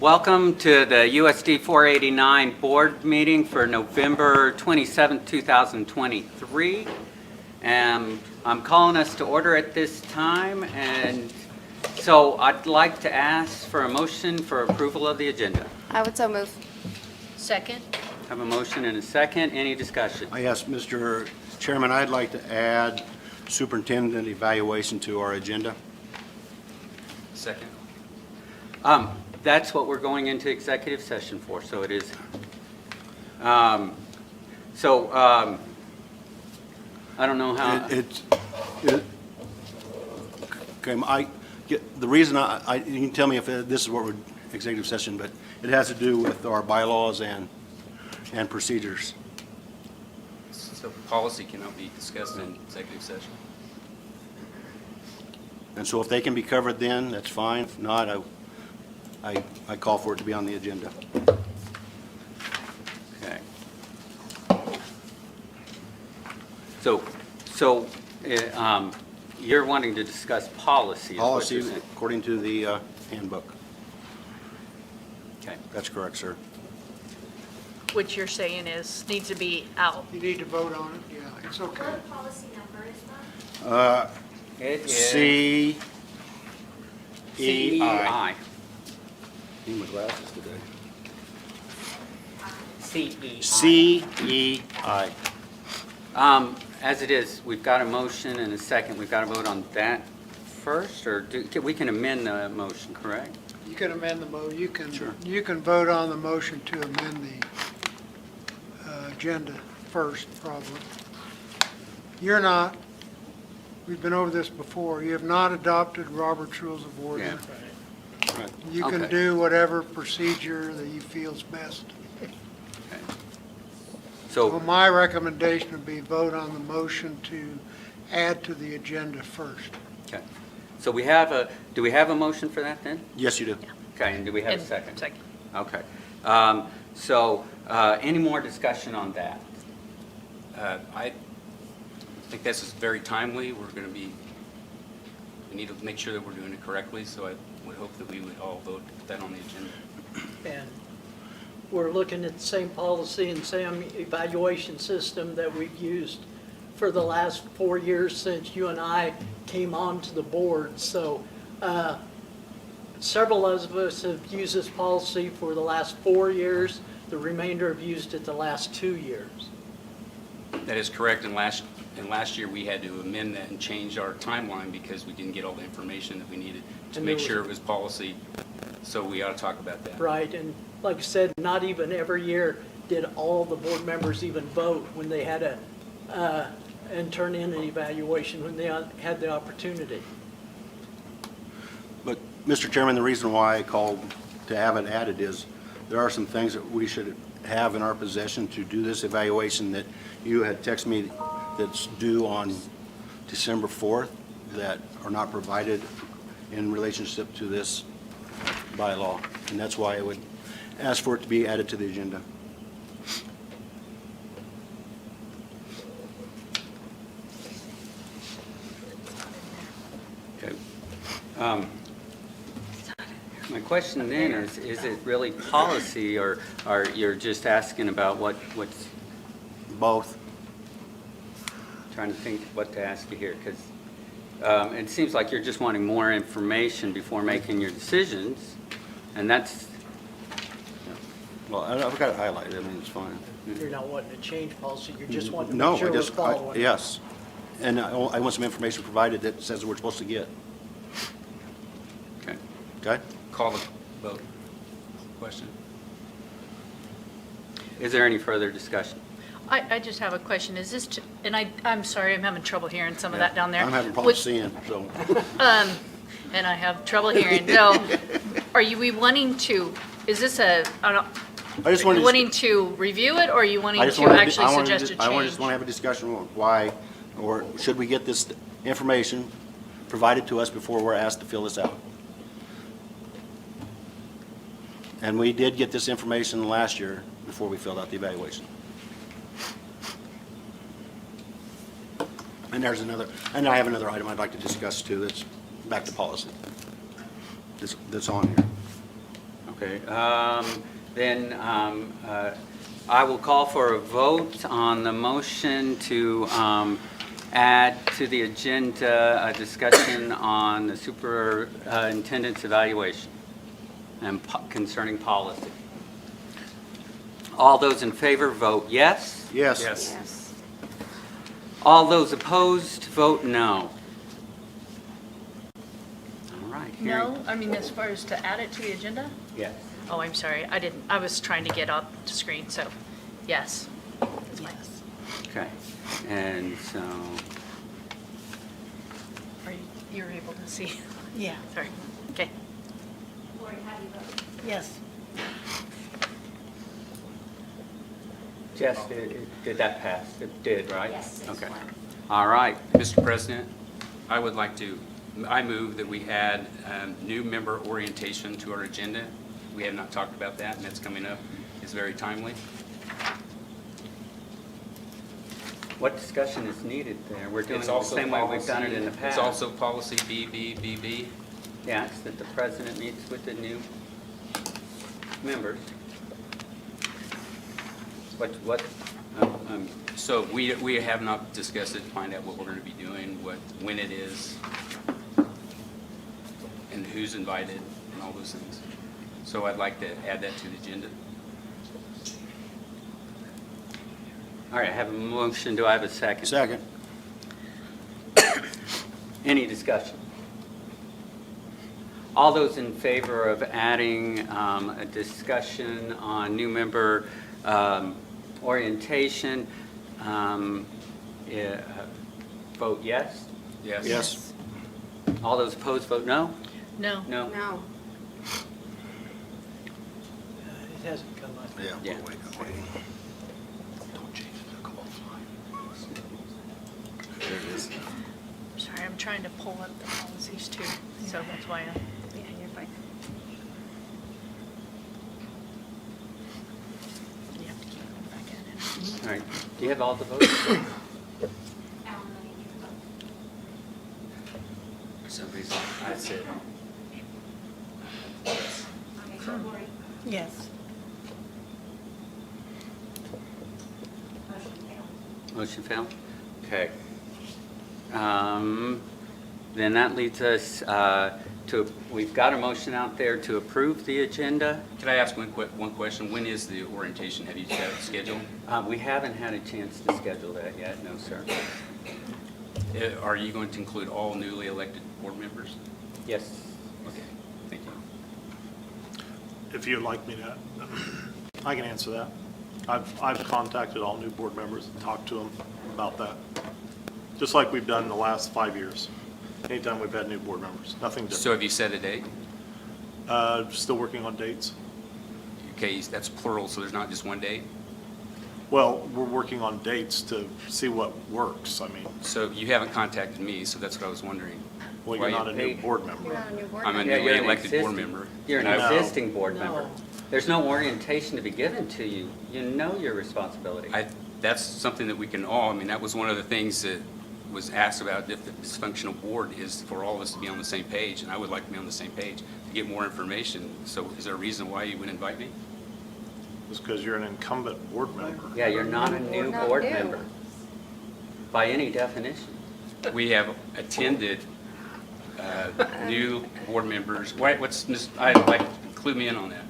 Welcome to the USD 489 board meeting for November 27, 2023. And I'm calling us to order at this time. And so I'd like to ask for a motion for approval of the agenda. I would so move. Second. Have a motion and a second. Any discussion? Yes, Mr. Chairman, I'd like to add superintendent evaluation to our agenda. Second. That's what we're going into executive session for, so it is. I don't know how. Okay, the reason you can tell me if this is what we're executive session, but it has to do with our bylaws and procedures. So policy cannot be discussed in executive session. And so if they can be covered then, that's fine. If not, I call for it to be on the agenda. Okay. So you're wanting to discuss policy? is what Policy you're saying. according to the handbook. Okay. That's correct, sir. What you're saying needs to be out. You need to vote on it, yeah, it's okay. What policy number is that? It is CEI. CEI. Need my glasses today. CEI. CEI. As it is, we've got a motion and a second. We've got to vote on that first, or we can amend the motion, correct? You can amend the Sure. you can vote on the motion to amend the agenda first, probably. You're not, we've been over this before, you have not adopted Robert's Rules of Order. Yeah. Right. You can Okay. do whatever procedure that you feel is best. Okay. So So, my recommendation would be vote on the motion to add to the agenda first. okay. So do we have a motion for that then? Yes, you do. Okay, and do we have a And second? Second. Okay. Any more discussion on that? I think this is very timely. We need to make sure that we're doing it correctly, so I would hope that we would all vote that on the agenda. And we're looking at the same policy and same evaluation system that we've used for the last 4 years since you and I came onto the board. So several of us have used this policy for the last 4 years. The remainder have used it the last 2 years. That is correct, and last year we had to amend that and change our timeline because we didn't get all the information that we needed to And make there sure it was policy, so we ought to talk about that. Right, and like I said, not even every year did all the board members even vote when they had and turn in an evaluation when they had the opportunity. But, Mr. Chairman, the reason why I called to have it added is there are some things that we should have in our possession to do this evaluation that you had texted me that's due on December 4th that are not provided in relationship to this bylaw. And that's why I would ask for it to be added to the agenda. Okay. My question then is it really policy, or you're just asking about what's, Both. trying to think what to ask you here, because it seems like you're just wanting more information before making your decisions, and that's, Well, I've got it highlighted. I mean, it's fine. You're not wanting to change policy, you're just wanting to No, make sure we're following. yes. And I want some information provided that says what we're supposed to get. okay. Okay? Call the vote. Question? Is there any further discussion? I just have a question. Is this, I'm sorry, I'm having trouble hearing some of that down there. I'm having problems Would- seeing, so. And I have trouble hearing. So we wanting to, is this I just are wanted you to- wanting to review it, or are you wanting I just to wanted actually I wanted suggest a I change? just want to have a discussion on why, or should we get this information provided to us before we're asked to fill this out? And we did get this information last year before we filled out the evaluation. And there's another, and I have another item I'd like to discuss too, that's back to policy. That's on here. Okay, then I will call for a vote on the motion to add to the agenda a discussion on the superintendent's evaluation and concerning policy. All those in favor vote yes. Yes. Yes. All those opposed vote no. All right. hearing- No, I mean, as far as to add it to the agenda? Yes. Oh, I'm sorry, I didn't, I was trying to get up to screen, so, yes. That's fine. Okay, and so, Are you, you're able to see? Yeah, Sorry, okay. Lori, how do you vote? yes. Jess, did that pass? It did, right? Yes, 6-1. Okay. All right. Mr. President, I would like to, I move that we add new member orientation to our agenda. We have not talked about that, and that's coming up. It's very timely. What discussion is needed there? We're doing it It's the also same way we've done it in the policy- past. It's also policy BBBB. Yeah, it's that the president meets with the new members. Um, So we have not discussed it to find out what we're going to be doing, when it is, and who's invited, and all those things. So I'd like to add that to the agenda. All right, I have a motion. Do I have a second? Second. Any discussion? All those in favor of adding a discussion on new member orientation, vote yes. Yes? Yes. All those opposed, vote no? No. No? No. It hasn't come up. Yeah. Yeah. We're waiting. Don't change the call flag. There it is. Sorry, I'm trying to pull up the policies too, so that's why I, Yeah, you're fine. you have to keep going back in. All right, do you have all the votes? Alan, I need your vote. For some reason, I said, Okay, so Lori, Yes. motion failed. motion failed? Okay. Then that leads us to, we've got a motion out there to approve the agenda. Can I ask one question? When is the orientation? Have you got it scheduled? We haven't had a chance to schedule that yet, no, sir. Are you going to include all newly elected board members? Yes. Okay, thank you. If you'd like me to, I can answer that. I've contacted all new board members and talked to them about that, just like we've done in the last 5 years. Anytime we've had new board members, nothing So different. have you set a date? Still working on dates. Okay, that's plural, so there's not just one date? Well, we're working on dates to see what works. I mean, So you haven't contacted me, so that's what I was wondering. well, Why you're not you a new paid? board member. You're not a new board I'm a member. Yeah, newly you're an elected board existing- member. You're an And I- existing board No. member. There's no orientation to be given to you. You know your responsibility. That's something that we can all, I mean, that was one of the things that was asked about if the dysfunctional board is for all of us to be on the same page, and I would like to be on the same page to get more information. So is there a reason why you would invite me? It's because you're an incumbent board member. Yeah, you're not a new Not board new. member, by any definition. We have attended new board members. What's, I'd like, clue me in on that.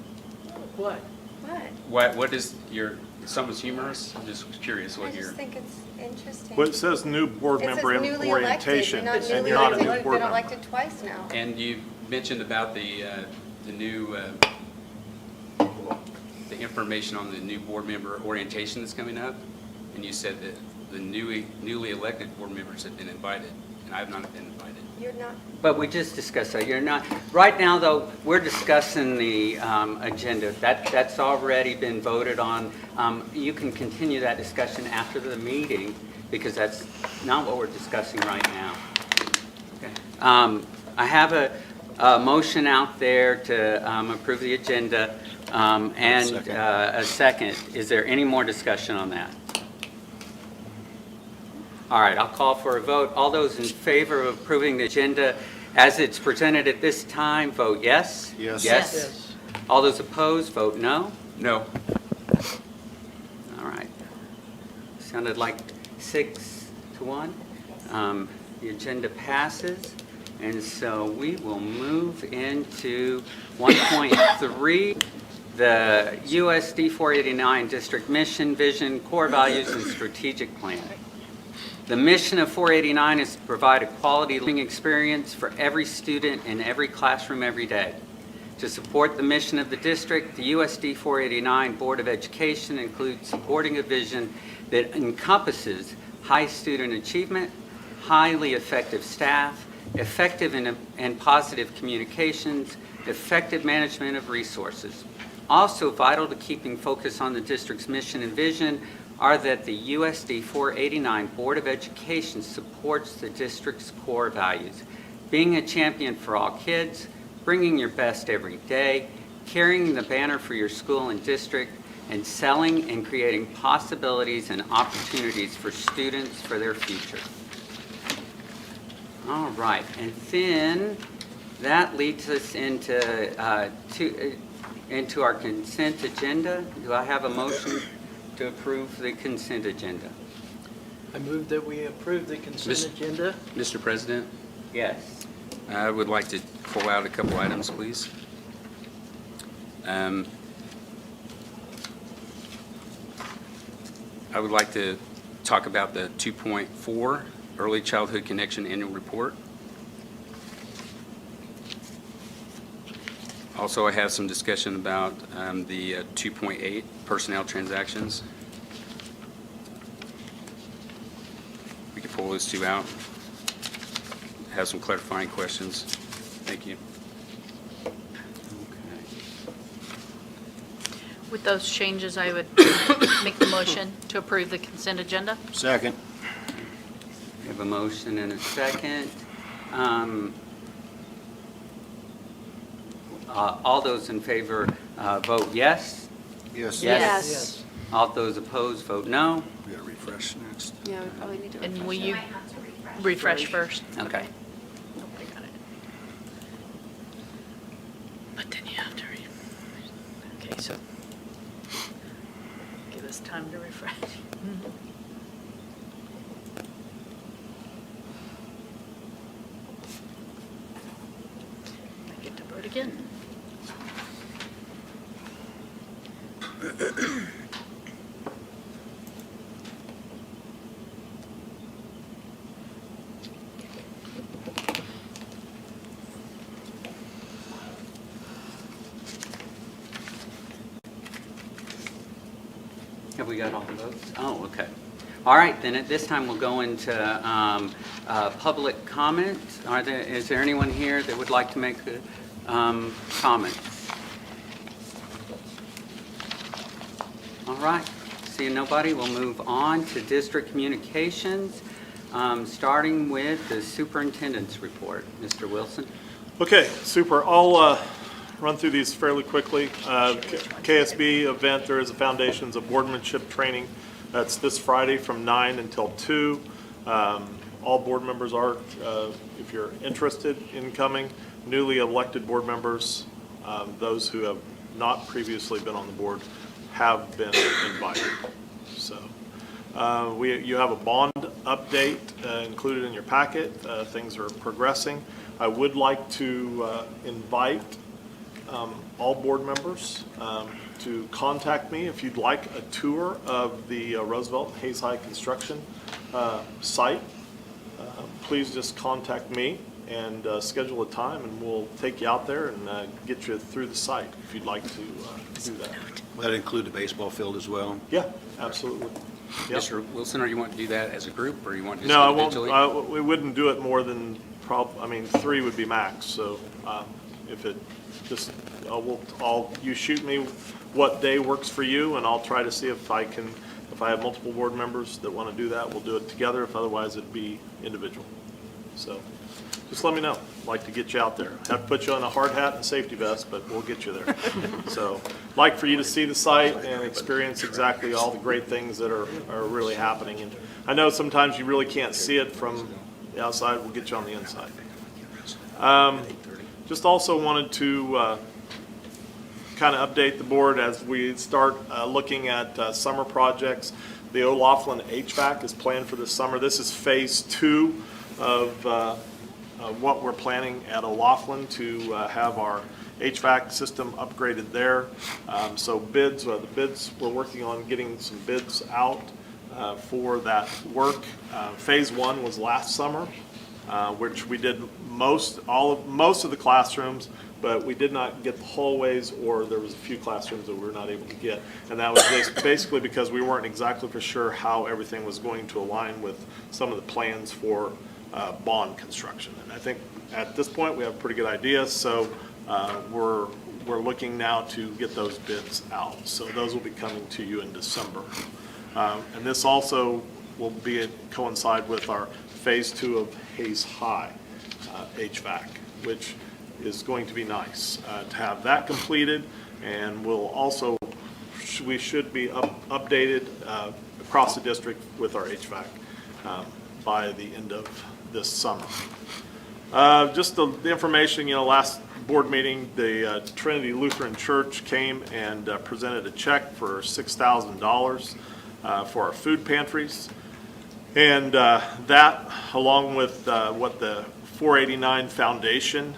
What? What? What is your, someone's humorous? I'm just curious I what just your, think it's interesting. Well, it says new board It says member newly orientation, elected. and You're you're not a new You've board been member. elected twice now. and you mentioned about the new, the information on the new board member orientation that's coming up, and you said that the newly elected board members have been invited, and I have not been invited. You're not, But we just discussed that. You're not, right now, though, we're discussing the agenda. That's already been voted on. You can continue that discussion after the meeting, because that's not what we're discussing right now. Okay. I have a motion out there to approve the agenda, and Second. a second. Is there any more discussion on that? All right, I'll call for a vote. All those in favor of approving the agenda as it's presented at this time, vote yes. Yes. Yes. Yes. All those opposed, vote no. No. All right. Sounded like 6-1. The agenda passes, and so we will move into 1.3, the USD 489 District Mission, Vision, Core Values, and Strategic Plan. The mission of 489 is to provide a quality learning experience for every student in every classroom every day. To support the mission of the district, the USD 489 Board of Education includes supporting a vision that encompasses high student achievement, highly effective staff, effective and positive communications, effective management of resources. Also vital to keeping focus on the district's mission and vision are that the USD 489 Board of Education supports the district's core values: being a champion for all kids, bringing your best every day, carrying the banner for your school and district, and selling and creating possibilities and opportunities for students for their future. All right, and then that leads us into our consent agenda. Do I have a motion to approve the consent agenda? I move that we approve the consent agenda. Mr. President, Yes. I would like to pull out a couple items, please. I would like to talk about the 2.4 Early Childhood Connection Annual Report. Also, I have some discussion about the 2.8 personnel transactions. We can pull those two out. Have some clarifying questions. Thank you. With those changes, I would make the motion to approve the consent agenda. Second. We have a motion and a second. All those in favor vote yes. Yes. Yes. All those opposed vote no. We gotta refresh next. Yeah, we probably need to. And will refresh you it. refresh first? Okay. Nope, I got it. But then you have to okay, so give us time to refresh. I get to vote again. Have we got all the votes? Oh, okay. All right, then at this time we'll go into public comment. Is there anyone here that would like to make comments? All right, seeing nobody, we'll move on to district communications, starting with the superintendent's report. Mr. Wilson? Okay, super. I'll run through these fairly quickly. KSB event, there is a Foundations of Boardmanship training. That's this Friday from 9 until 2. All board members are, if you're interested in coming, newly elected board members, those who have not previously been on the board have been invited. So you have a bond update included in your packet. Things are progressing. I would like to invite all board members to contact me if you'd like a tour of the Roosevelt and Hayes High construction site. Please just contact me and schedule a time, and we'll take you out there and get you through the site if you'd like to do that. Will that include the baseball field as well? Yeah, absolutely. Yep. Mr. Wilson, or you want to do that as a group, or you want to do No, I this won't, individually? we wouldn't do it more than 3 would be max, so if it just, you shoot me what day works for you, and I'll try to see if I have multiple board members that want to do that, we'll do it together, if otherwise it'd be individual. So, just let me know, I'd like to get you out there. Have to put you on a hard hat and safety vest, but we'll get you there. So, like for you to see the site and experience exactly all the great things that are really happening. And I know sometimes you really can't see it from the outside, we'll get you on the inside. Just also wanted to kind of update the board as we start looking at summer projects. The O'Laughlin HVAC is planned for this summer. This is phase 2 of what we're planning at O'Laughlin to have our HVAC system upgraded there. So the bids, we're working on getting some bids out for that work. Phase 1 was last summer, which we did most of the classrooms, but we did not get the hallways, or there was a few classrooms that we were not able to get. And that was basically because we weren't exactly for sure how everything was going to align with some of the plans for bond construction. And I think at this point, we have a pretty good idea, so we're looking now to get those bids out. So those will be coming to you in December. And this also will coincide with our phase 2 of Hayes High HVAC, which is going to be nice to have that completed, and we should be updated across the district with our HVAC by the end of this summer. Just the information, last board meeting, the Trinity Lutheran Church came and presented a check for $6,000 for our food pantries. And that, along with what the 489 Foundation,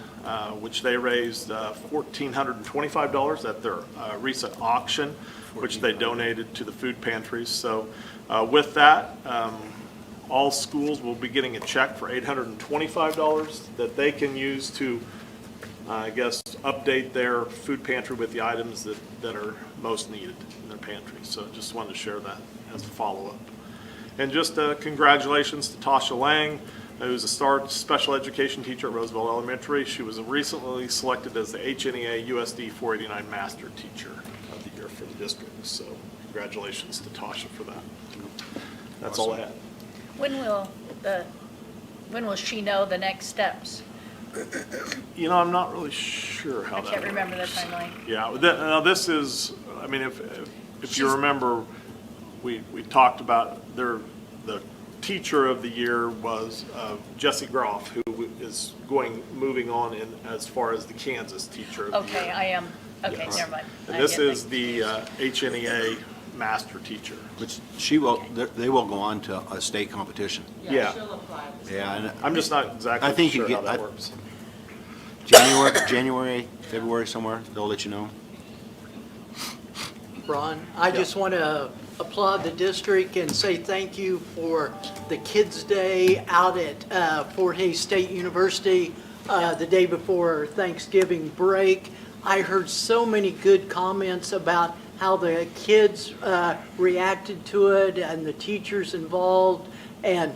which they raised $1,425 at their recent auction, which they donated to the food pantries. So with that, all schools will be getting a check for $825 that they can use to, update their food pantry with the items that are most needed in their pantry. So just wanted to share that as a follow-up. And just congratulations to Tasha Lang, who's a special education teacher at Roosevelt Elementary. She was recently selected as the HNEA USD 489 Master Teacher of the Year for the district. So congratulations to Tasha for that. That's all I had. When will she know the next steps? I'm not really sure how I that can't remember the works. timeline. Yeah, now this is, if you remember, we talked about the teacher of the year was Jesse Groff, who is moving on in as far as the Kansas teacher of the year. Okay, I am, okay, Yes. never mind. And I this get is things the HNEA master teacher. Which they will go on to a state competition. Yeah, Yeah, and I'm just not I exactly think you sure how get- that I- works. January, February, somewhere, they'll let you know. Ron, I just want to applaud the district and say thank you for the Kids Day out at Fort Hays State University the day before Thanksgiving break. I heard so many good comments about how the kids reacted to it and the teachers involved. And,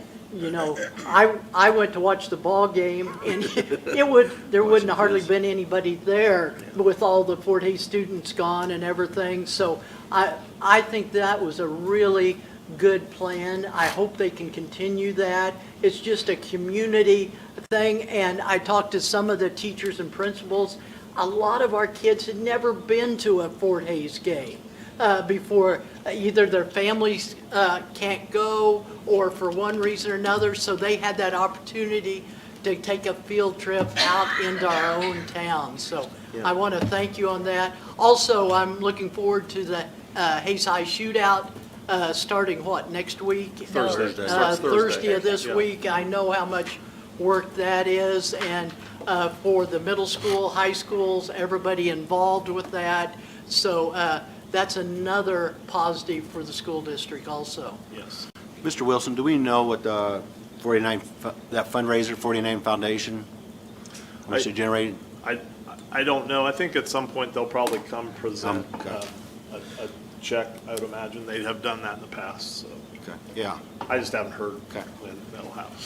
I went to watch the ball game, and there wouldn't hardly been anybody there with all the Fort Hays students gone and everything. So I think that was a really good plan. I hope they can continue that. It's just a community thing, and I talked to some of the teachers and principals. A lot of our kids had never been to a Fort Hays game before. Either their families can't go, or for one reason or another, so they had that opportunity to take a field trip out into our own town. So I want to thank you on that. Also, I'm looking forward to the Hays High Shootout starting next week? Thursday. Thursday of this Yeah. week. I know how much work that is, and for the middle school, high schools, everybody involved with that. So that's another positive for the school district also. Yes. Mr. Wilson, do we know what the 49, that fundraiser, 49 Foundation, how much they generated? I don't know. I think at some point they'll probably come present Okay. a check, I would imagine. They have done that in the past, so Okay, yeah. I just haven't heard Okay. when that'll happen.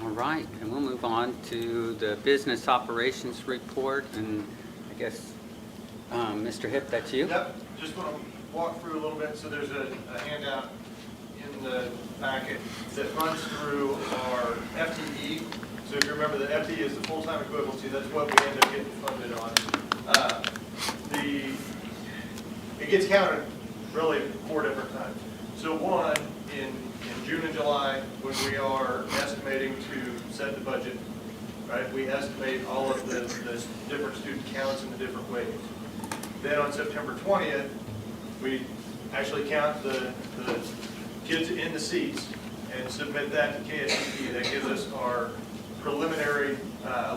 All right, and we'll move on to the business operations report, and I guess, Mr. Hip, that's you? Yep, just want to walk through a little bit. So there's a handout in the packet that runs through our FTE. So if you remember, the FTE is the full-time equivalency. That's what we end up getting funded on. It gets counted really 4 different times. So one, in June and July, when we are estimating to set the budget, right? We estimate all of the different student counts and the different weightings. Then on September 20th, we actually count the kids in the seats and submit that to KSTP. That gives us our preliminary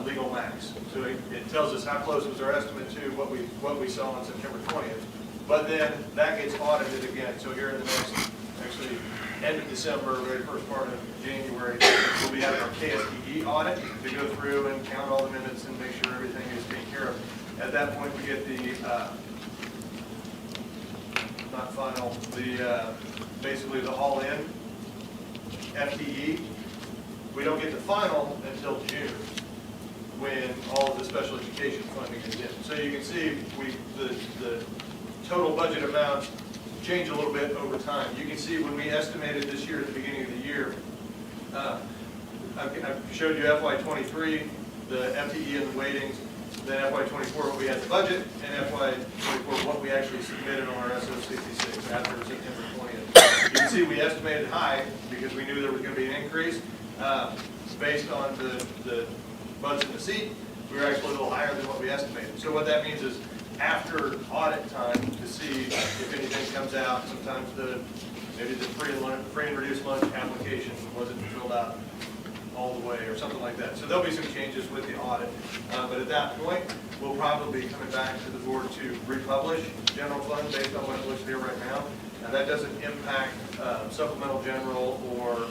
legal max. So it tells us how close was our estimate to what we saw on September 20th. But then that gets audited again. So here in the next, actually, end of December, very first part of January, we'll be having our KSTE audit to go through and count all the minutes and make sure everything is taken care of. At that point, we get the, not final, basically the all-in FTE. We don't get the final until June, when all of the special education funding is in. So you can see the total budget amounts change a little bit over time. You can see when we estimated this year at the beginning of the year, I showed you FY23, the FTE and the weightings, then FY24 what we had the budget, and FY24 what we actually submitted on our SO66 after September 20th. You can see we estimated high because we knew there was going to be an increase. Based on the butts in the seat, we were actually a little higher than what we estimated. So what that means is after audit time to see if anything comes out, sometimes maybe the free and reduced lunch application wasn't filled out all the way or something like that. So there'll be some changes with the audit. But at that point, we'll probably be coming back to the board to republish general fund based on what it looks here right now. Now that doesn't impact supplemental general or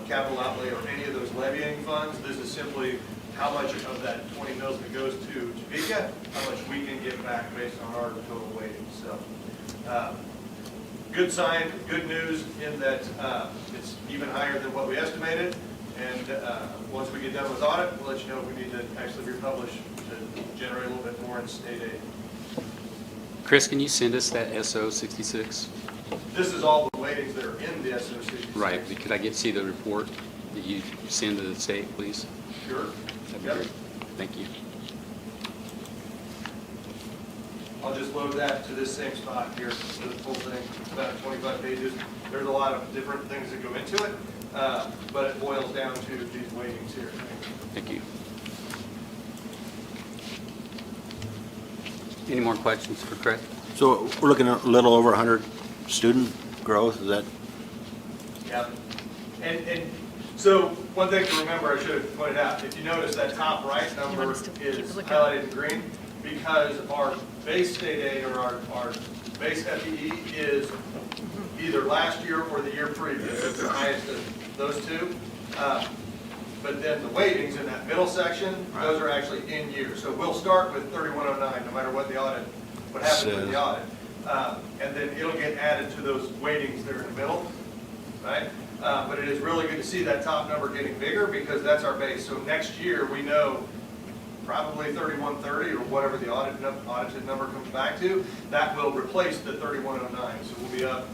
capital outlay or any of those levying funds. This is simply how much of that 20 mils that goes to Topeka, how much we can get back based on our total weighting. So good sign, good news in that it's even higher than what we estimated. And once we get done with audit, we'll let you know if we need to actually republish to generate a little bit more in state aid. Chris, can you send us that SO66? This is all the weightings that are in the SO66. Right, but could I see the report that you send to the state, please? Sure. That'd be Yep. great. Thank you. I'll just load that to this same spot here, so the full thing, it's about 25 pages. There's a lot of different things that go into it, but it boils down to these weightings here. Thank you. Any more questions for Chris? So we're looking at a little over 100 student growth, is that? Yeah. And so one thing to remember, I should have pointed out, if you notice that top right number us to keep is looking. highlighted in green, because our base state aid or our base FTE is either last year or the year previous. It's the highest of those two. But then the weightings in that middle section, those are actually in year. So we'll start with 3109, no matter what happens with the audit. And then it'll get added to those weightings that are in the middle, right? But it is really good to see that top number getting bigger because that's our base. So next year, we know probably 3130 or whatever the audited number comes back to, that will replace the 3109. So we'll be up,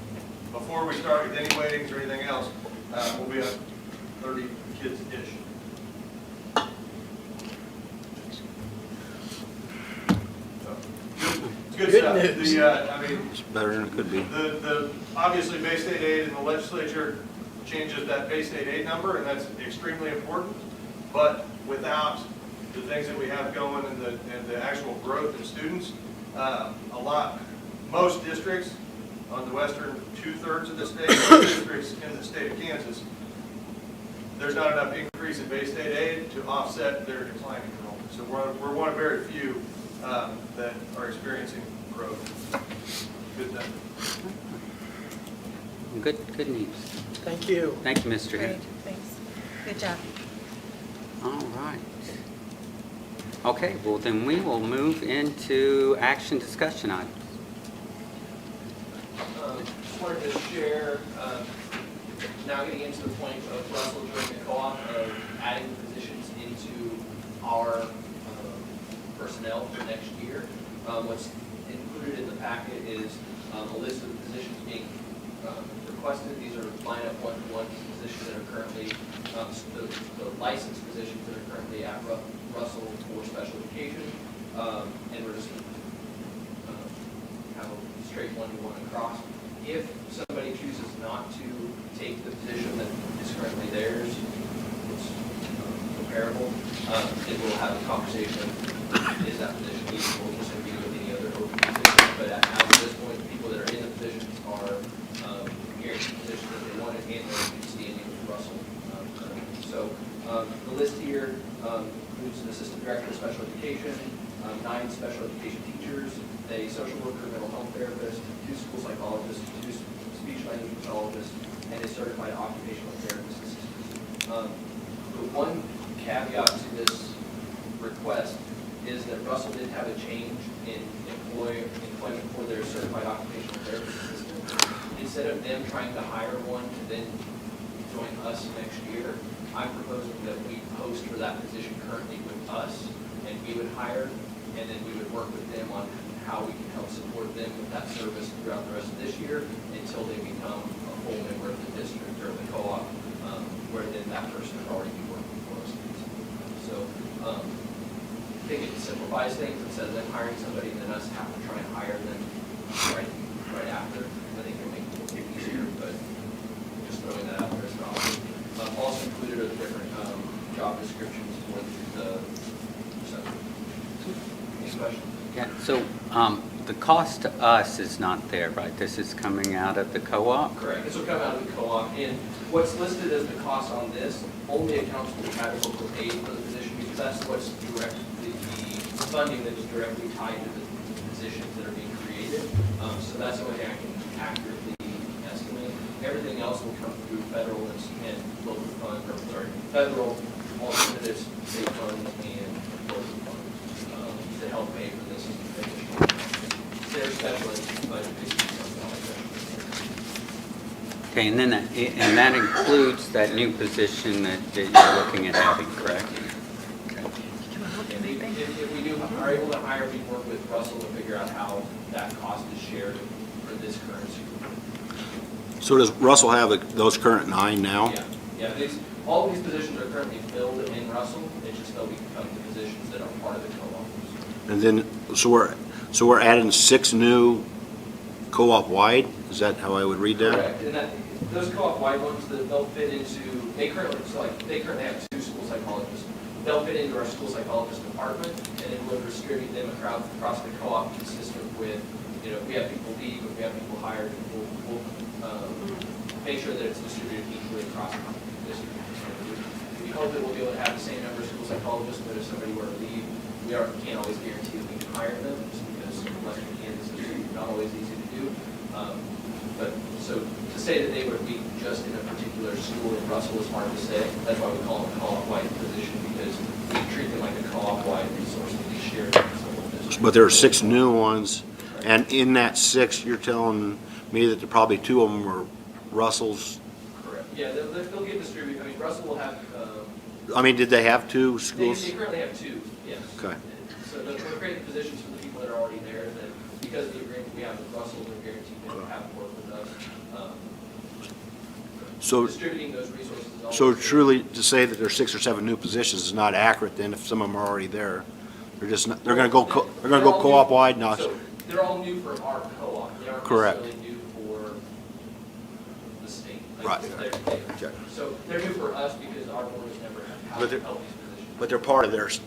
before we start with any weightings or anything else, we'll be up 30 kids-ish. Good Good stuff. news. I mean, It's better than it could be. obviously Bay State aid in the legislature changes that Bay State aid number, and that's extremely important. But without the things that we have going and the actual growth in students, most districts on the western 2/3 of the state, most districts in the state of Kansas, there's not enough increase in Bay State aid to offset their declining enrollment. So we're one of very few that are experiencing growth. Good thing. Good news. Thank you. Thank you, Mr. Great, Hill. thanks. Good job. All right. Okay, well then we will move into action discussion items. Just wanted to share, now getting into the point of Russell during the co-op of adding positions into our personnel for next year. What's included in the packet is a list of the positions being requested. These are lineup one-to-one positions that are currently, the licensed positions that are currently at Russell for special education. And we're just have a straight one-to-one across. If somebody chooses not to take the position that is currently theirs, it's comparable, we'll have a conversation, is that position equal, just like we do with any other open position? But as of this point, the people that are in the positions are guaranteed positions that they wanted, and they're in standing with Russell. So the list here includes an assistant director of special education, 9 special education teachers, a social worker, mental health therapist, 2 school psychologists, 2 speech language pathologists, and a certified occupational therapist assistant. The one caveat to this request is that Russell did have a change in employment for their certified occupational therapist assistant. Instead of them trying to hire one to then join us next year, I'm proposing that we post for that position currently with us, and we would hire, and then we would work with them on how we can help support them with that service throughout the rest of this year until they become a full member of the district or the co-op, where then that person would already be working for us. So I think it simplifies things instead of them hiring somebody and then us have to try and hire them right after. I think it'll make it a little easier, but just throwing that out there as an option. Also included are the different job descriptions for the any questions? Yeah, so the cost to us is not there, right? This is coming out of the co-op? Correct. This will come out of the co-op. And what's listed as the cost on this only accounts for the capital paid for the position, because that's what's directly, the funding that is directly tied to the positions that are being created. So that's the only thing I can accurately estimate. Everything else will come through federal and local funds, or sorry, federal alternatives, state funds, and local funds to help pay for this. Their special ed budget basically something like that. Okay, and then that includes that new position that you're looking at having, correct? And if we are able to hire, we work with Russell to figure out how that cost is shared for this current school. So does Russell have those current 9 now? Yeah, all of these positions are currently filled in Russell. It's just they'll become the positions that are part of the co-op. And then, so we're adding 6 new co-op wide? Is that how I would read that? Correct, and those co-op wide ones, they'll fit into, they currently have 2 school psychologists. They'll fit into our school psychologist department, and then we'll distribute them across the co-op consistent with, if we have people leave, if we have people hired, we'll make sure that it's distributed equally across the district. We hope that we'll be able to have the same number of school psychologists, but if somebody were to leave, we can't always guarantee that we can hire them, just because Western Kansas is not always easy to do. But so to say that they would be just in a particular school in Russell is hard to say. That's why we call them a co-op-wide position, because we treat them like a co-op-wide resource that we share. But there are 6 new ones, and in that 6, you're telling me that probably 2 of them were Russell's. Correct. Yeah, they'll get distributed. I mean, Russell will have. Did they have 2 They schools? currently have 2. Yes. Okay. So we're creating positions for the people that are already there. That because of the agreement we have with Russell, they're guaranteed to have work with us. So, Distributing those resources. is always so good. truly, to say that there's 6 or 7 new positions is not accurate then if some of them are already there. They're just not, they're going to go co-op wide now. So they're all new for our co-op. They aren't Correct. necessarily new for the state. Right. They're- So they're new for us because our board has never had But they're- held these positions. But they're part of their staff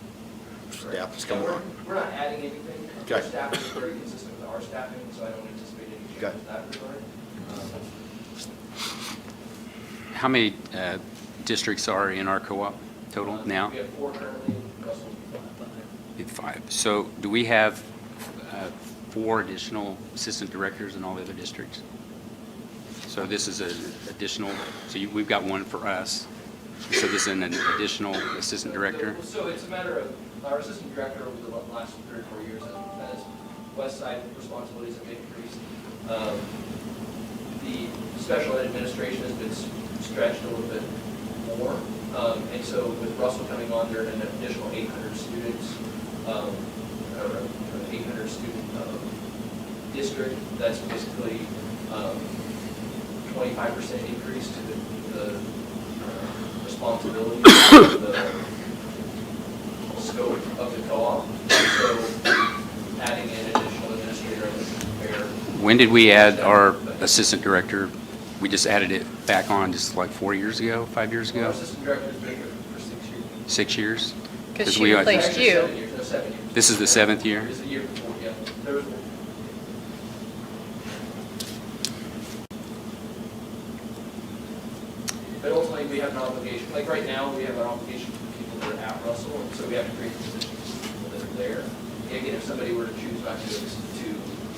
that's Yeah, coming we're- on. We're not adding anything. Okay. Our staffing is very consistent with our staffing, so I don't anticipate any changes Okay. in that regard. How many districts are in our co-op total now? We have 4 currently, Russell. 5. So do we have 4 additional assistant directors in all the other districts? So this is an additional, so we've got 1 for us. So this is an additional assistant director? So it's a matter of, our assistant director over the last 3 or 4 years has west side responsibilities have increased. The special ed administration has been stretched a little bit more. And so with Russell coming on, there are an additional 800 students, or an 800 student district. That's basically 25% increase to the responsibility of the scope of the co-op. So adding an additional administrator, I think, is fair. When did we add our assistant director? We just added it back on just like 4 years ago, 5 years Our ago? assistant director has been here for 6 years. 6 years? Because we she are- replaced you. 7 years, no, 7 years. This is the 7th year? This is the year before, yeah. There was- But ultimately, we have an obligation, like right now, we have an obligation for people that are at Russell, and so we have to create positions for people that are there. And again, if somebody were to choose not to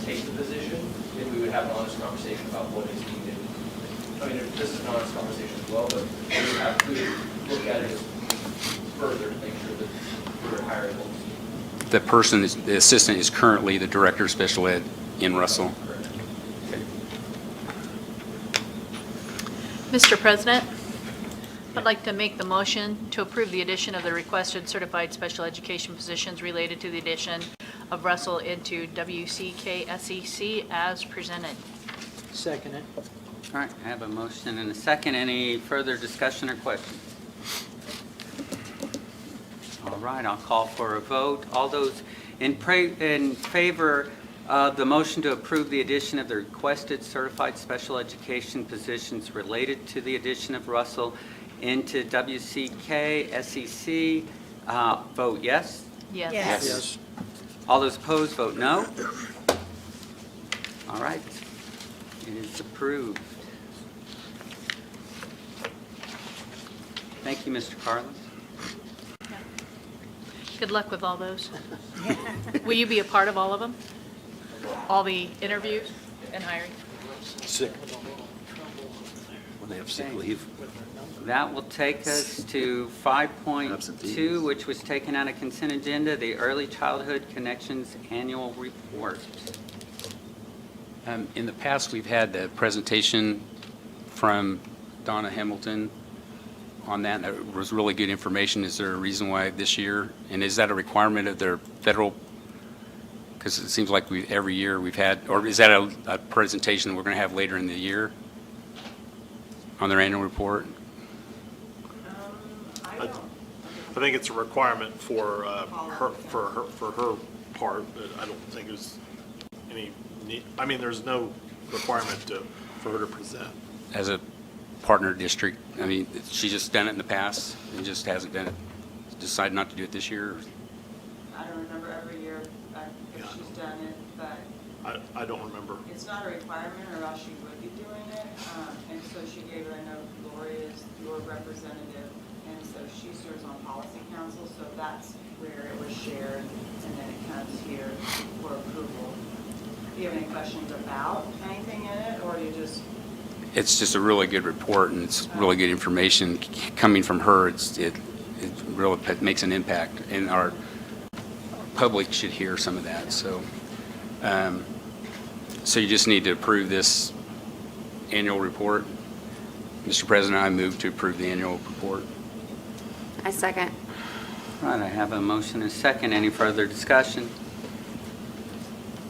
take the position, then we would have an honest conversation about what is needed. I mean, this is an honest conversation as well, but we would look at it as further to make sure that we're hiring. The person, the assistant is currently the director of special ed in Russell. Mr. President, I'd like to make the motion to approve the addition of the requested certified special education positions related to the addition of Russell into WCK SEC as presented. Second it. All right, I have a motion and a second. Any further discussion or questions? All right, I'll call for a vote. All those in favor of the motion to approve the addition of the requested certified special education positions related to the addition of Russell into WCK SEC, vote yes. Yes. Yes. All those opposed, vote no. All right, it is approved. Thank you, Mr. Carlin. Good luck with all those. Will you be a part of all of them? All the interviews and hiring? Sick. When they have sick leave. That will take us to 5.2, Absentees. which was taken out of consent agenda, the Early Childhood Connections Annual Report. In the past, we've had a presentation from Donna Hamilton on that. It was really good information. Is there a reason why this year? And is that a requirement of their federal? Because it seems like every year we've had, or is that a presentation we're going to have later in the year on their annual report? I think it's a requirement for her part, but I don't think there's any need, I mean, there's no requirement for her to present. As a partner district, I mean, she's just done it in the past and just hasn't done it, decided not to do it this year? I don't remember every year if she's done it, but I don't remember. it's not a requirement or else she would be doing it. And so she gave it, I know Lori is your representative, and so she serves on policy council, so that's where it was shared, and then it comes here for approval. Do you have any questions about anything in it, or you just? It's just a really good report, and it's really good information coming from her. It really makes an impact, and our public should hear some of that. So, so you just need to approve this annual report. Mr. President, I move to approve the annual report. I second. All right, I have a motion and a second. Any further discussion?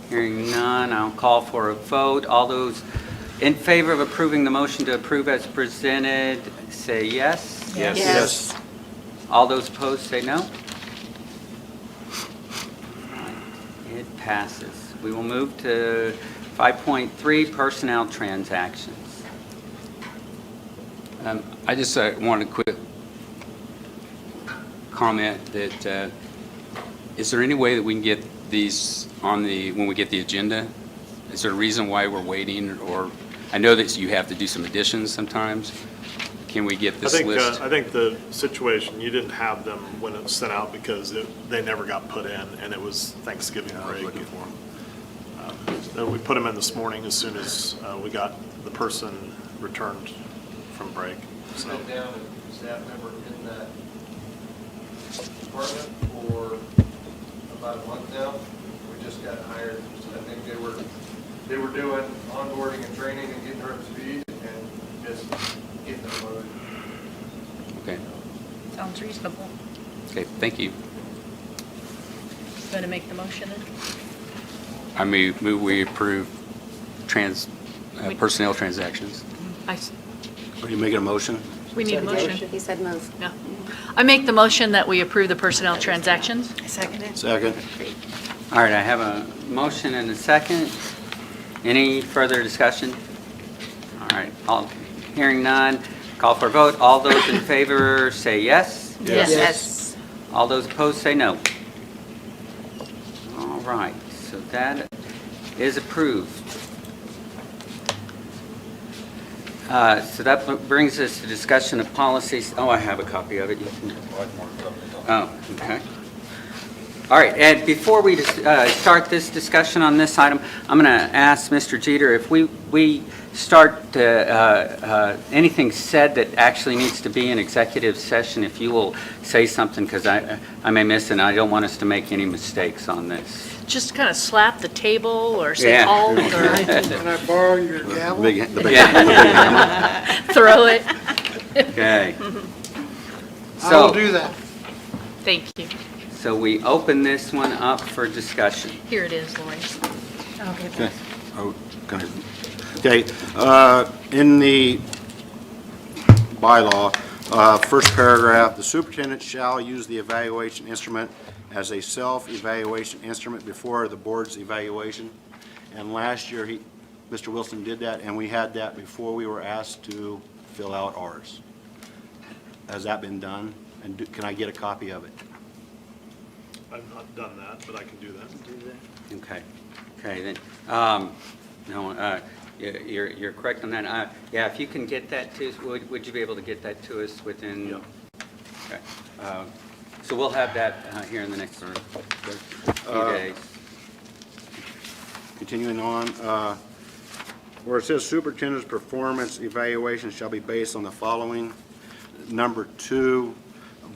Hearing none, I'll call for a vote. All those in favor of approving the motion to approve as presented, say yes. Yes. All those opposed, say no. It passes. We will move to 5.3, personnel transactions. I just want a quick comment that, is there any way that we can get these on when we get the agenda? Is there a reason why we're waiting? Or, I know that you have to do some additions sometimes. Can we get this list? I think the situation, you didn't have them when it was sent out because they never got put in, and it was Thanksgiving I was break. looking for 'em. So we put them in this morning as soon as we got the person returned from break. It's So been down a staff member in that department for about a month now. We just got hired. I think they were doing onboarding and training and getting her up to speed and just getting them loaded. Okay, Sounds reasonable. okay, thank you. Going to make the motion then? I move we approve personnel transactions. Are you making a motion? We need a motion. He said move. Yeah. I make the motion that we approve the personnel transactions. I second it. Second. All right, I have a motion and a second. Any further discussion? All right, hearing none, call for a vote. All those in favor say yes. Yes. All those opposed say no. All right, so that is approved. So that brings us to discussion of policies. Oh, I have a copy of it. You can. Oh, okay. All right, and before we start this discussion on this item, I'm going to ask Mr. Jeter if we start anything said that actually needs to be in executive session, if you will say something, because I may miss it, and I don't want us to make any mistakes on this. Just kind of slap the table or say Yeah. halt or Can I borrow your gavel? The big Yeah. throw it. Okay. I will So, do that. Thank you. so we open this one up for discussion. Here it is, Lori. Okay. Oh, can I- Okay, in the bylaw, first paragraph, the superintendent shall use the evaluation instrument as a self-evaluation instrument before the board's evaluation. And last year, Mr. Wilson did that, and we had that before we were asked to fill out ours. Has that been done? And can I get a copy of it? I've not done that, but I can do that. Okay. Okay, then, no, you're correct on that. Yeah, if you can get that to us, would you be able to get that to us within? Yeah. Okay. So we'll have that here in the next few days. Continuing on, where it says superintendent's performance evaluation shall be based on the following. Number 2,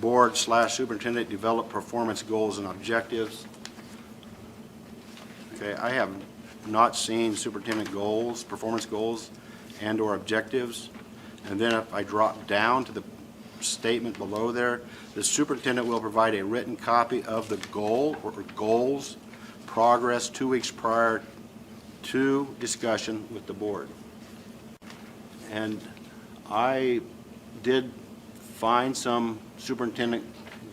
board/superintendent develop performance goals and objectives. Okay, I have not seen superintendent goals, performance goals, and/or objectives. And then if I drop down to the statement below there, the superintendent will provide a written copy of the goal or goals progress 2 weeks prior to discussion with the board. And I did find some superintendent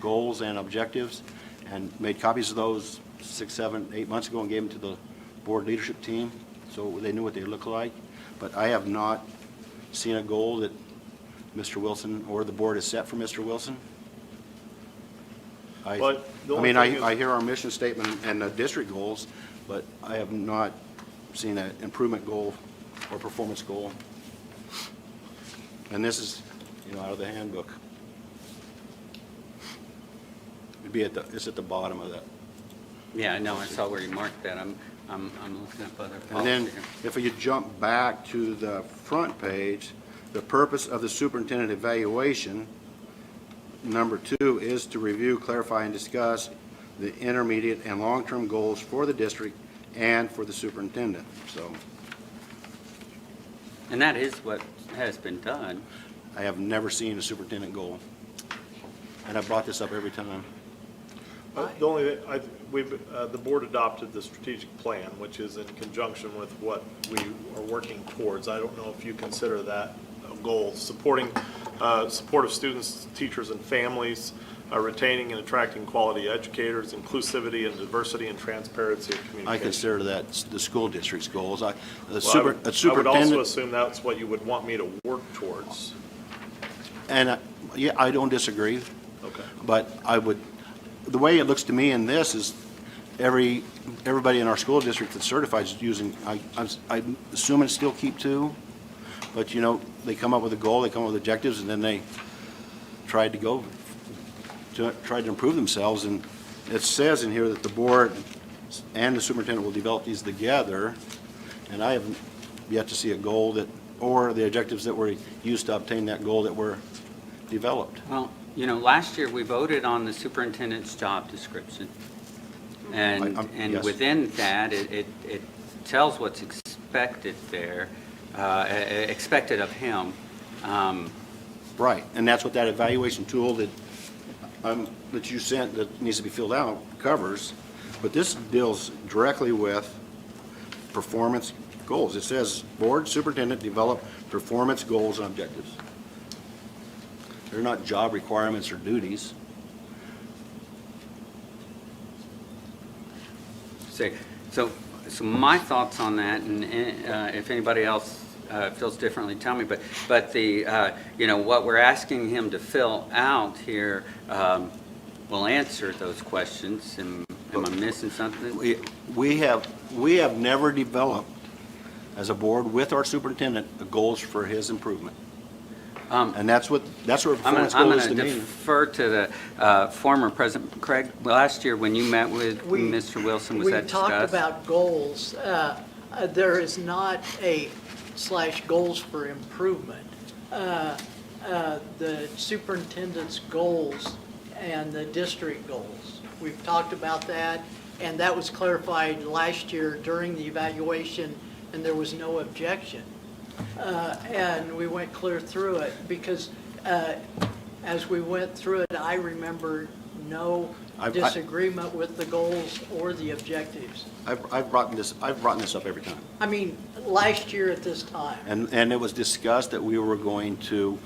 goals and objectives and made copies of those 6, 7, 8 months ago and gave them to the board leadership team so they knew what they looked like. But I have not seen a goal that Mr. Wilson or the board has set for Mr. Wilson. But the I only mean, thing is- I hear our mission statement and the district goals, but I have not seen an improvement goal or performance goal. And this is, out of the handbook. It'd be it's at the bottom of that. Yeah, no, I saw where you marked that. I'm looking up other And then, policy here. if you jump back to the front page, the purpose of the superintendent evaluation, number 2, is to review, clarify, and discuss the intermediate and long-term goals for the district and for the superintendent. So And that is what has been done. I have never seen a superintendent goal. And I brought this up every time. The only, the board adopted the strategic plan, which is in conjunction with what we are working towards. I don't know if you consider that a goal, supporting, support of students, teachers, and families, retaining and attracting quality educators, inclusivity and diversity and transparency of communication. I consider that the school district's goals. Well, A I would also superintendent, assume that's what you would want me to work towards. and yeah, I don't disagree. Okay. But the way it looks to me in this is everybody in our school district that's certified is using, I'm assuming it's still keep 2, but they come up with a goal, they come up with objectives, and then they try to improve themselves. And it says in here that the board and the superintendent will develop these together, and I have yet to see a goal or the objectives that were used to obtain that goal that were developed. Well, last year we voted on the superintendent's job description. And Yes. within that, it tells what's expected there, expected of him. Right, and that's what that evaluation tool that you sent that needs to be filled out covers. But this deals directly with performance goals. It says, board superintendent develop performance goals and objectives. They're not job requirements or duties. So my thoughts on that, and if anybody else feels differently, tell me. But the what we're asking him to fill out here, will answer those questions. Am I missing something? We have never developed, as a board, with our superintendent, goals for his improvement. And that's what a performance goal is to I'm going to me. defer to the former President Craig. Last year, when you met with We- Mr. Wilson, was that We talked discussed? about goals. There is not a goals for improvement. The superintendent's goals and the district goals. We've talked about that, and that was clarified last year during the evaluation, and there was no objection. And we went clear through it because as we went through it, I remember no disagreement with the goals or the objectives. I've brought this up every time. I mean, last year at this time. And it was discussed that we were going to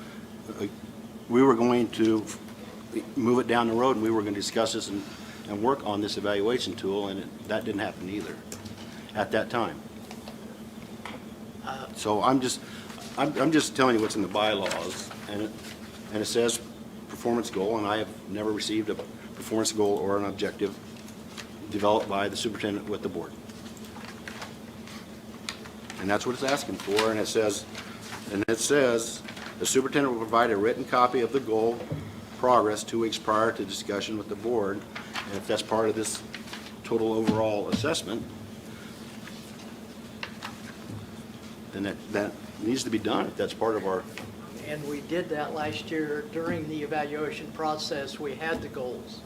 move it down the road, and we were going to discuss this and work on this evaluation tool, and that didn't happen either at that time. So I'm just telling you what's in the bylaws, and it says performance goal, and I have never received a performance goal or an objective developed by the superintendent with the board. And that's what it's asking for, and it says, the superintendent will provide a written copy of the goal progress 2 weeks prior to discussion with the board, and if that's part of this total overall assessment, then that needs to be done if that's part of our, And we did that last year during the evaluation process. We had the goals.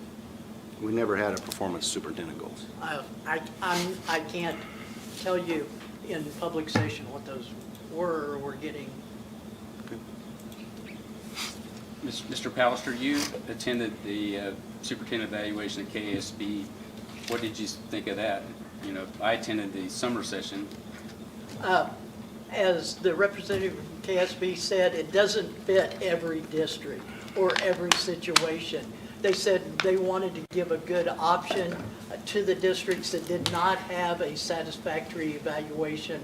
we never had a performance superintendent goals. I can't tell you in public session what those were or were getting. Mr. Pallister, you attended the superintendent evaluation at KSB. What did you think of that? You know, I attended the summer session. As the representative from KSB said, it doesn't fit every district or every situation. They said they wanted to give a good option to the districts that did not have a satisfactory evaluation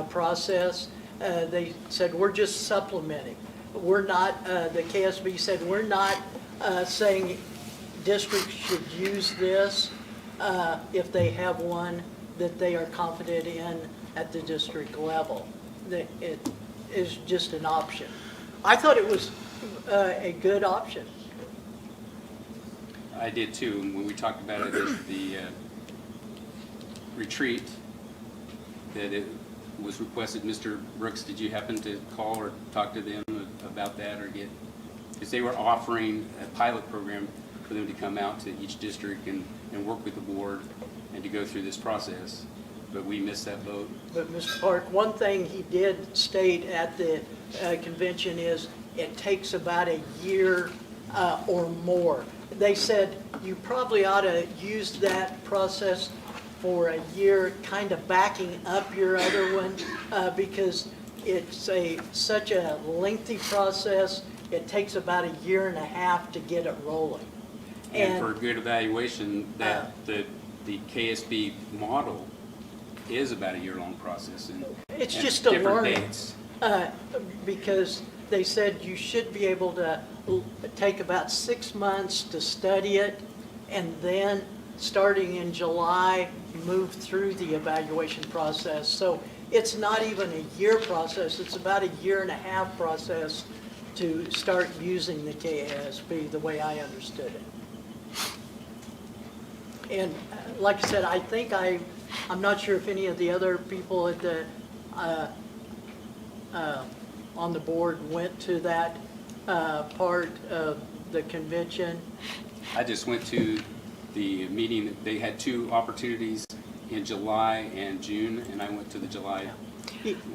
process. They said, we're just supplementing. We're not, the KSB said, we're not saying districts should use this if they have one that they are confident in at the district level. That it is just an option. I thought it was a good option. I did too, and when we talked about it at the retreat, that it was requested. Mr. Brooks, did you happen to call or talk to them about that or get, because they were offering a pilot program for them to come out to each district and work with the board and to go through this process, but we missed that boat. But Mr. Park, one thing he did state at the convention is it takes about a year or more. They said you probably ought to use that process for a year, kind of backing up your other one, because it's such a lengthy process. It takes about a year and a half to get it rolling. And for a good evaluation, that the KSB model is about a year-long process. And It's and just a different learning. dates. Because they said you should be able to take about 6 months to study it, and then, starting in July, move through the evaluation process. So it's not even a year process, it's about a year and a half process to start using the KSB the way I understood it. And like I said, I think I'm not sure if any of the other people at the on the board went to that part of the convention. I just went to the meeting. They had 2 opportunities in July and June, and I went to the July.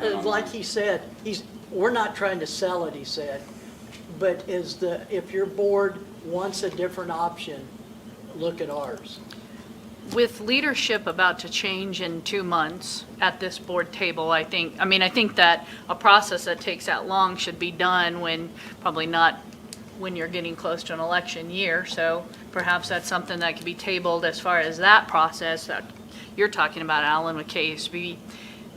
Like he said, we're not trying to sell it, he said, but if your board wants a different option, look at ours. With leadership about to change in 2 months at this board table, I think that a process that takes that long should be done probably not when you're getting close to an election year. So perhaps that's something that could be tabled as far as that process that you're talking about, Alan, with KSB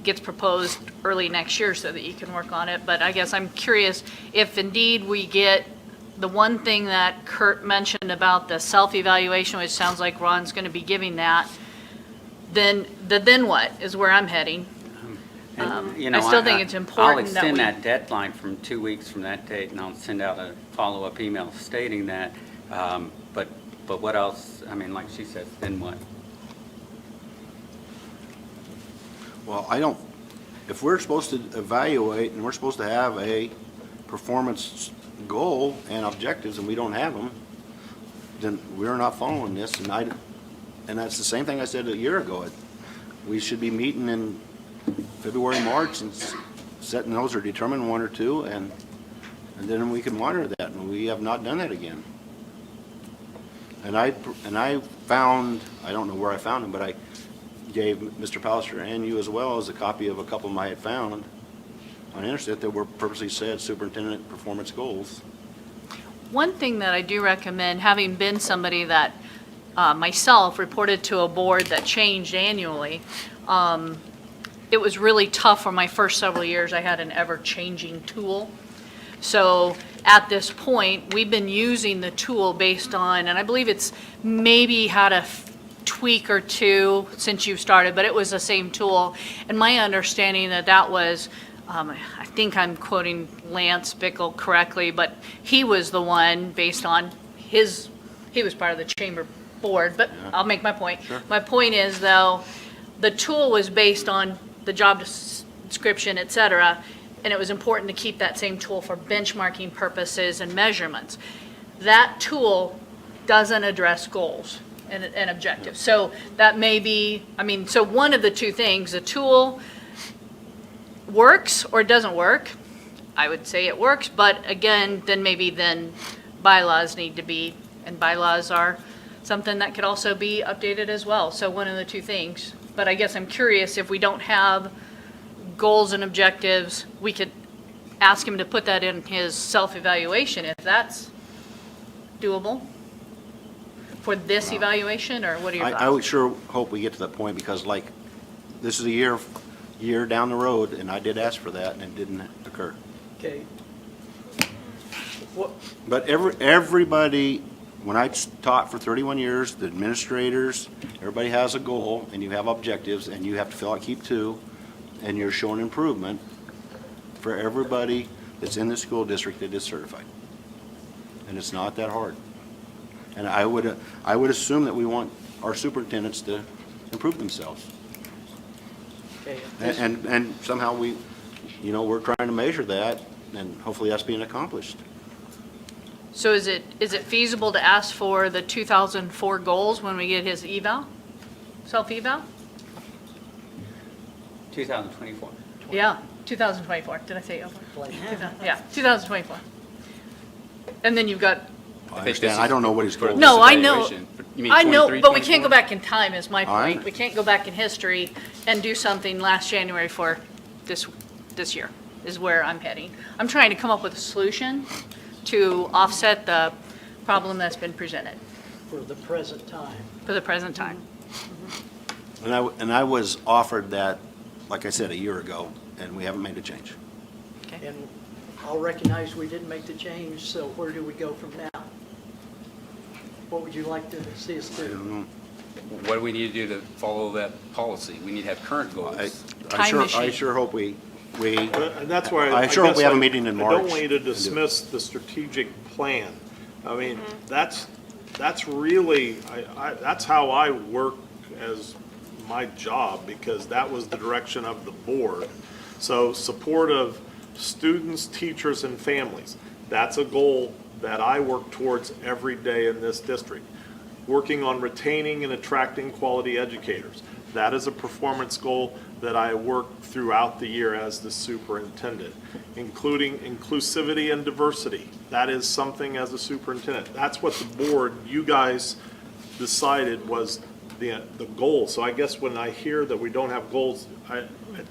gets proposed early next year so that you can work on it. But I guess I'm curious if indeed we get the one thing that Kurt mentioned about the self-evaluation, which sounds like Ron's going to be giving that, then what is where I'm heading. You know, I still think it's important I'll that extend we- that deadline from 2 weeks from that date, and I'll send out a follow-up email stating that. But what else, I mean, like she said, then what? Well, I don't, if we're supposed to evaluate and we're supposed to have a performance goal and objectives and we don't have them, then we're not following this. And that's the same thing I said a year ago. We should be meeting in February, March and setting those or determine one or two and then we can monitor that. And we have not done that again. And I found, I don't know where I found them, but I gave Mr. Pallister and you as well as a copy of a couple of them I had found on the internet that were purposely said superintendent performance goals. One thing that I do recommend, having been somebody that myself reported to a board that changed annually, it was really tough for my first several years. I had an ever-changing tool. So at this point, we've been using the tool based on, and I believe it's maybe had a tweak or two since you started, but it was the same tool. And my understanding that was, I think I'm quoting Lance Bickle correctly, but he was the one based on he was part of the chamber board, but I'll make my point. Sure. My point is, though, the tool was based on the job description, et cetera, and it was important to keep that same tool for benchmarking purposes and measurements. That tool doesn't address goals and objectives. So that may be, I mean, so one of the two things, the tool works or doesn't work. I would say it works, but again, then bylaws need to be, and bylaws are something that could also be updated as well. So one of the two things. But I guess I'm curious, if we don't have goals and objectives, we could ask him to put that in his self-evaluation, if that's doable for this evaluation, or what are your thoughts? I would sure hope we get to that point because like this is a year down the road and I did ask for that and it didn't occur. Okay. What, But everybody, when I taught for 31 years, the administrators, everybody has a goal and you have objectives and you have to fill out keep two and you're showing improvement for everybody that's in the school district that is certified. And it's not that hard. And I would assume that we want our superintendents to improve themselves. okay. And somehow we're trying to measure that and hopefully that's being accomplished. So is it feasible to ask for the 2004 goals when we get his eval, self-eval? 2024. Yeah, 2024. Did I say over? Like, Yeah, 2024. And then you've got, I understand. I don't know what he's told. no, I know, You mean I know, 23, but we can't 24? go back in time is my I- point. We can't go back in history and do something last January for this year, is where I'm heading. I'm trying to come up with a solution to offset the problem that's been presented for the present time. for the present time. And I was offered that, like I said, a year ago, and we haven't made a change. Okay. And I'll recognize we didn't make the change, so where do we go from now? What would you like to see us I do? don't know. What do we need to do to follow that policy? We need to have current I goals. Time machine. sure hope we, And that's why. I sure hope guess we have a I- meeting in I March don't want you to and do it. dismiss the strategic plan. I mean, that's really, that's how I work as my job, because that was the direction of the board. So support of students, teachers, and families. That's a goal that I work towards every day in this district. Working on retaining and attracting quality educators. That is a performance goal that I work throughout the year as the superintendent, including inclusivity and diversity. That is something as a superintendent. That's what the board, you guys decided was the goal. So I guess when I hear that we don't have goals, I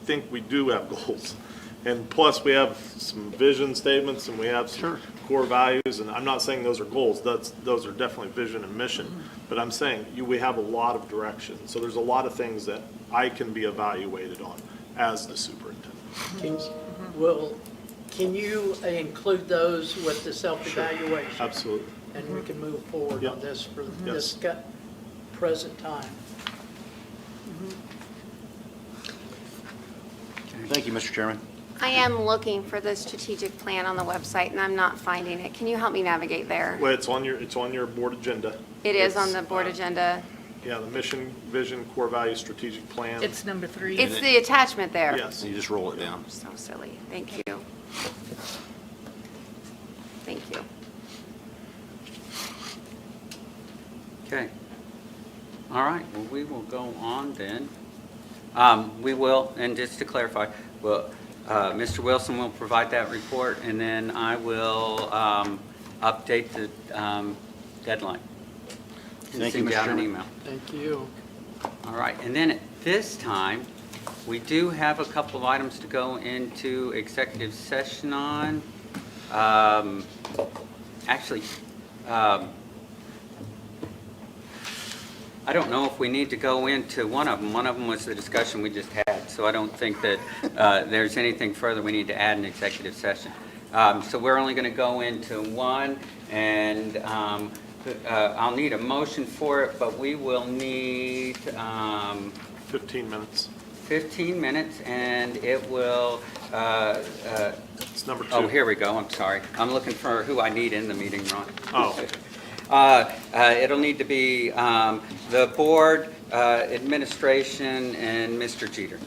think we do have goals. And plus, we have some vision statements and we have some core values, and I'm not saying those are goals, those are definitely vision and mission. But I'm saying we have a lot of direction. So there's a lot of things that I can be evaluated on as the superintendent. Kings, will Can you include those with the self-evaluation? Absolutely. And we can move forward on Yep. this for Yes. this present time. Thank you, Mr. Chairman. I am looking for the strategic plan on the website, and I'm not finding it. Can you help me navigate there? Well, it's on your board agenda. It is on It's, the board agenda. Yeah, the mission, vision, core value, strategic plan. It's number 3. It's the attachment there. Yes. You just roll it down. So silly. Thank you. Thank you. Okay. All right, well, we will go on then. We will, and just to clarify, well, Mr. Wilson will provide that report, and then I will update the deadline. And Thank you, send Mr. out an Chairman. email. Thank you. All right, and then at this time, we do have a couple of items to go into executive session on. Actually, I don't know if we need to go into one of them. One of them was the discussion we just had, so I don't think that there's anything further we need to add in executive session. So we're only going to go into one, and I'll need a motion for it, but we will need 15 minutes. 15 minutes, and it will, It's number 2. oh, here we go, I'm sorry. I'm looking for who I need in the meeting, Ron. Oh. It'll need to be the board, administration, and Mr. Jeter.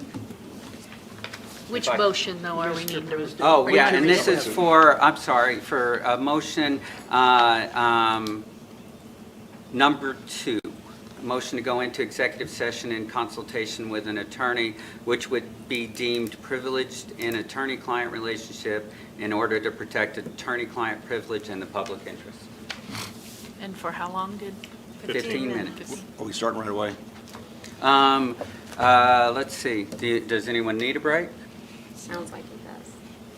Which If I- motion, though, are we needing to? Oh, yeah, and this Which- is for, I'm sorry, for a motion number 2. Motion to go into executive session in consultation with an attorney, which would be deemed privileged in attorney-client relationship in order to protect attorney-client privilege and the public interest. And for how long did? 15 minutes. Are we starting right away? Let's see, does anyone need a break? Sounds like it does.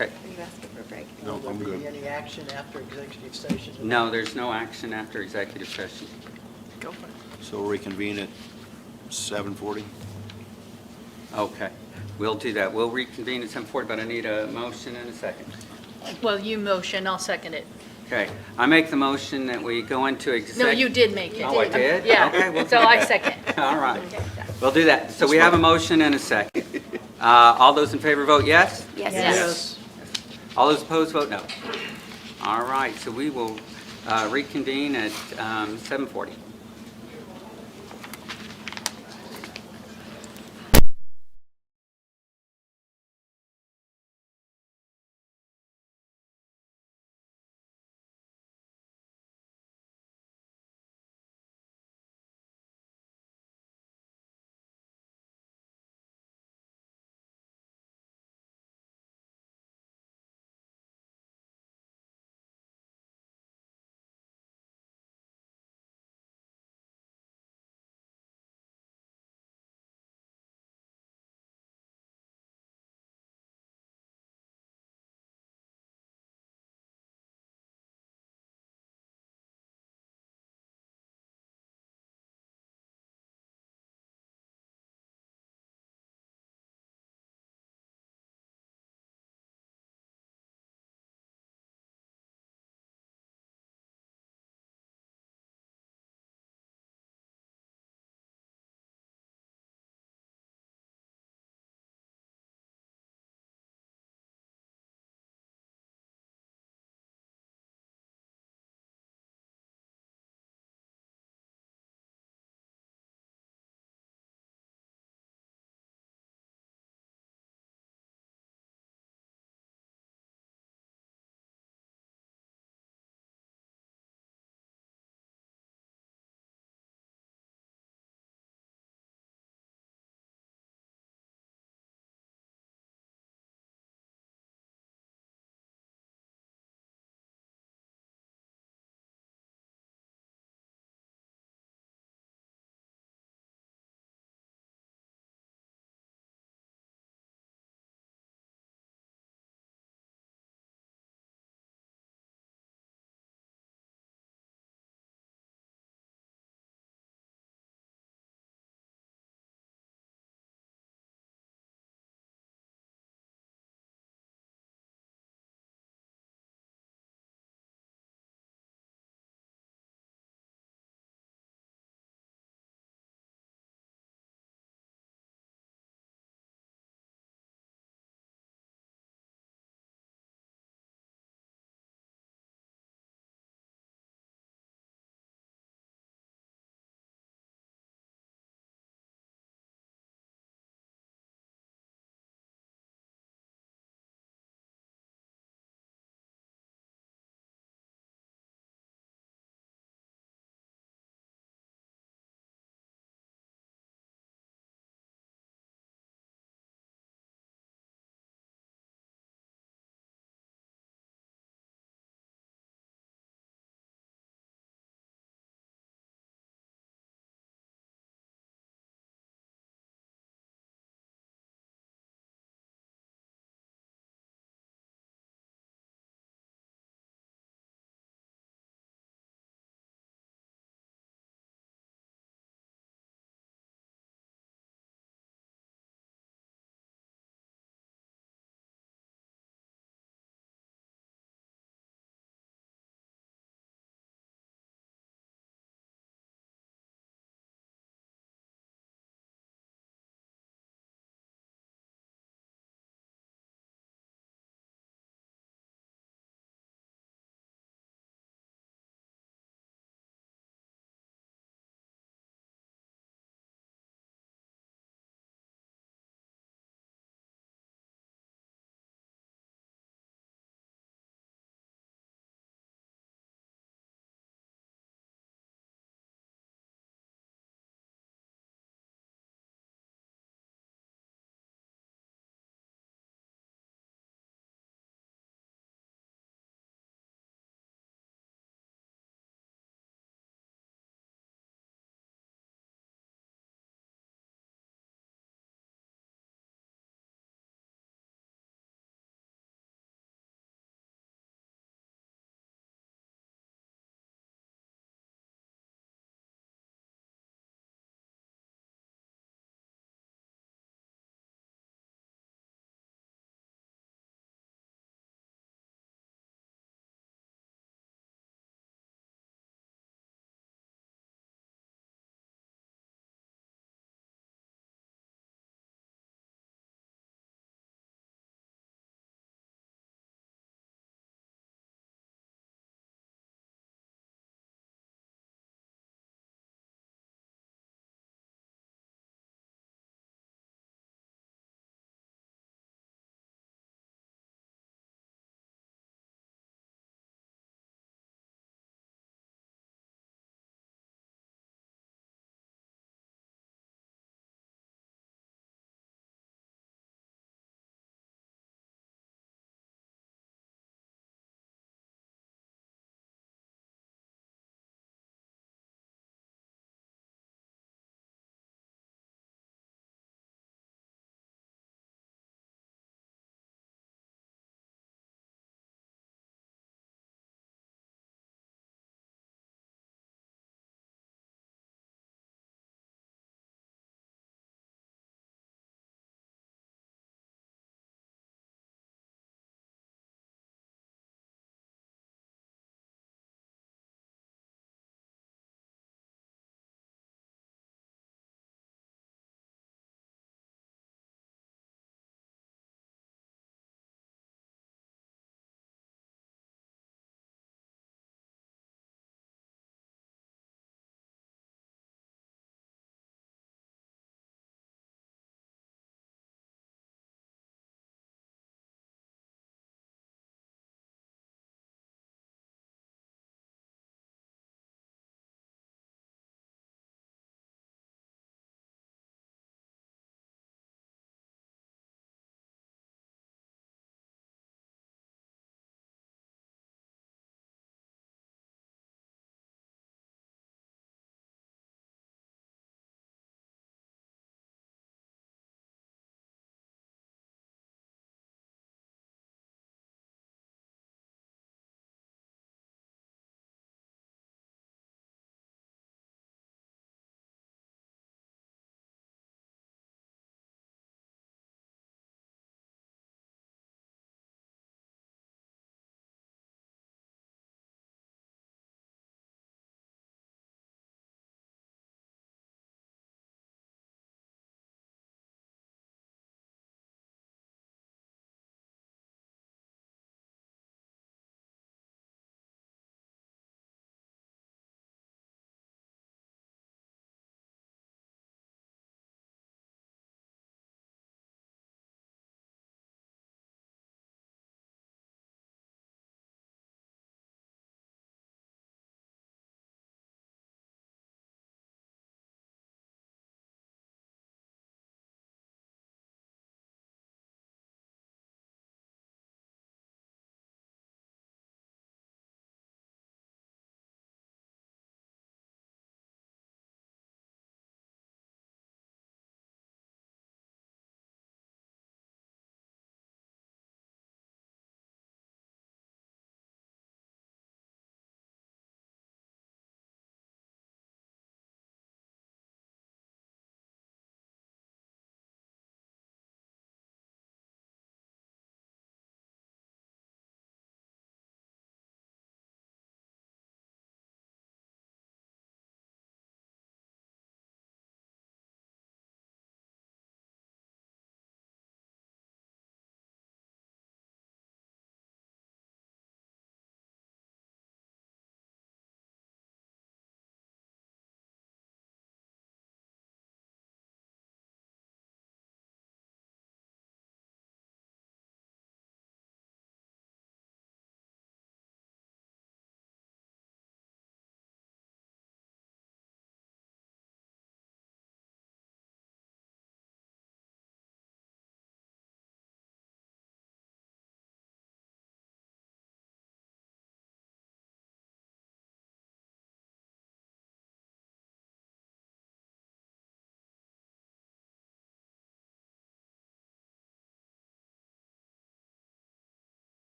Okay. Are you asking for a break? No, Will I'm there be good. any action after executive session? No, there's no action after executive session. Go for it. So we'll reconvene at 7:40? Okay, we'll do that. We'll reconvene at 7:40, but I need a motion and a second. Well, you motion, I'll second it. Okay, I make the motion that we go into exec. No, you did make it. Oh, I did? Okay, Yeah, we'll so do I that. second. All right, we'll do that. So we have a motion and a second. All those in favor vote yes? Yes. Yes. All those opposed vote no. All right, so we will reconvene at 7:40.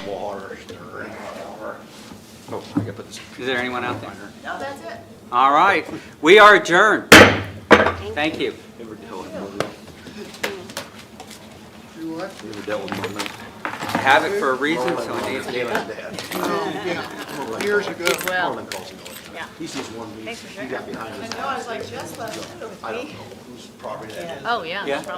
water. Oh, I gotta put this. Is there anyone out there? No, that's it. All right, we are adjourned. Thank you. Ever dealt with Mormon? Do what? You ever dealt with Mormon? I have it for a reason, so it needs to be. Dad. Oh, yeah, years ago. Well, Mormon calls him all the time. yeah. He sees one meeting, Thanks for he sharing. got behind I his. know, I was like, just left it with I don't me. know whose property that is. Oh, yeah. Yeah. probably.